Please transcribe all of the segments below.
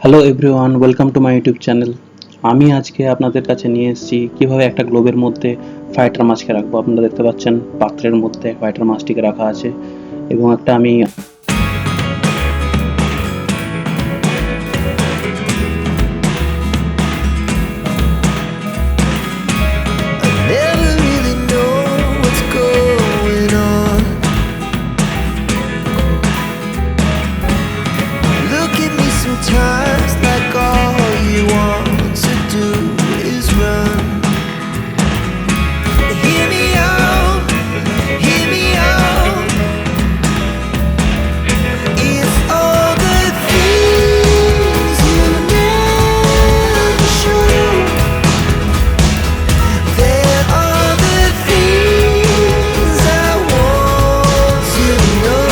Hello everyone, welcome to my YouTube channel. আমি আজকে আপনাদের কাছে নিয়ে এসেছি কীভাবে একটা গ্লোবের মধ্যে ফাইটার মাছকে রাখবো। আপনারা দেখতে পাচ্ছেন পাত্রের মধ্যে ফাইটার মাছটিকে রাখা আছে এবং একটা আমি Never really know what's going on. Look at me sometimes like all you want to do is run. Hear me out, hear me out. It's all the things you never show. There are the things I want to know.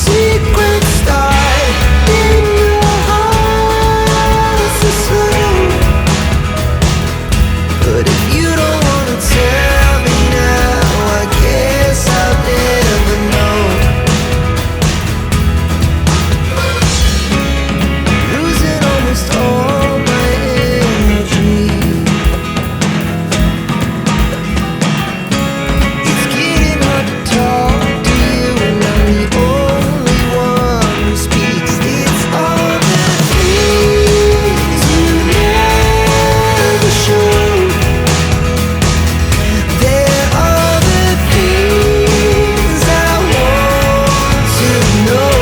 Secrets start in your heart so slow. But if you don't wanna tell me now, I guess I'll never know. Losing almost all my energy. It's getting hard to talk to you, and I'm the only one who speaks. It's all the things you never show. There are the things I want to know.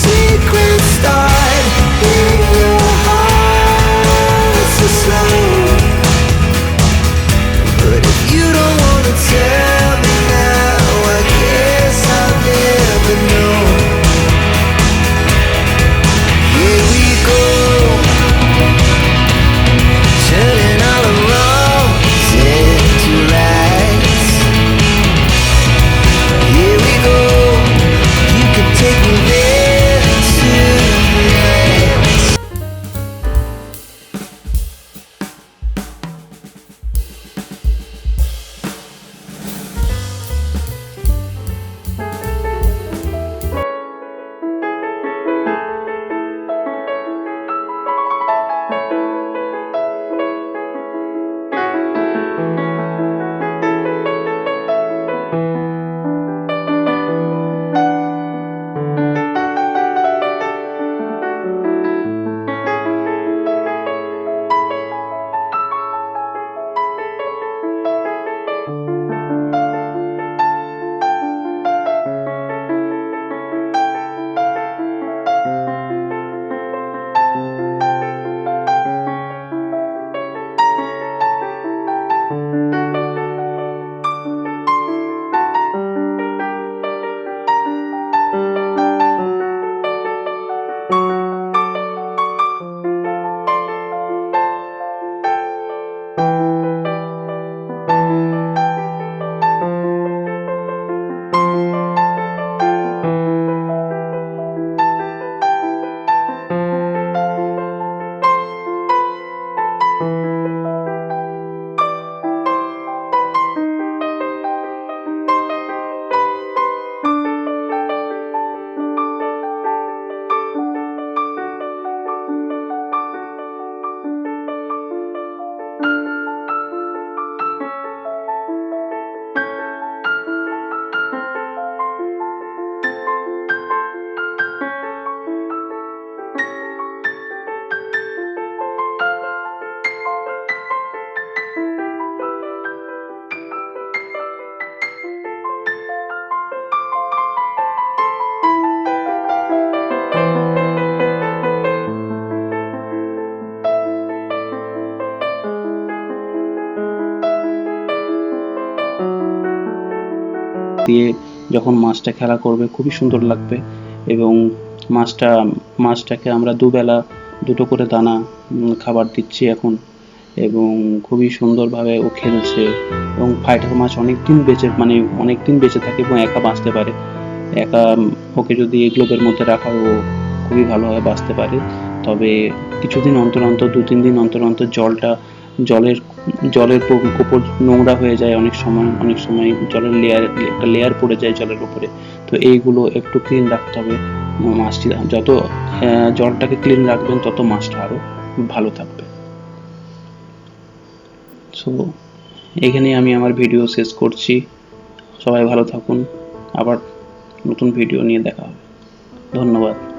Secrets start in your heart so slow. But if you don't wanna tell me now, I guess I'll never know. Here we go, turning all the wrongs into rights. Here we go, you can take me there tonight. দিয়ে যখন মাছটা খেলা করবে খুবই সুন্দর লাগবে। এবং মাছটাকে আমরা দুবেলা দুটো করে দানা খাবার দিচ্ছি এখন, এবং খুবই সুন্দরভাবে ও খেলছে। এবং ফাইটার মাছ অনেক দিন বেঁচে থাকে এবং একা বাঁচতে পারে। একা ওকে যদি গ্লোবের মধ্যে রাখা হয়, ও খুবই ভালোভাবে বাঁচতে পারে। তবে কিছুদিন অন্তর অন্তর 2-3 দিন অন্তর অন্তর জলটা জলের জলের উপর নোংরা হয়ে যায়, অনেক সময় জলের একটা লেয়ার পড়ে যায় জলের উপরে। তো এইগুলো একটু ক্লিন রাখতে হবে। মাছটি যত জলটাকে ক্লিন রাখবেন তত মাছটা আরো ভালো থাকবে। সো এখানেই আমি আমার ভিডিও শেষ করছি। সবাই ভালো থাকুন, আবার নতুন ভিডিও নিয়ে দেখা হবে। ধন্যবাদ।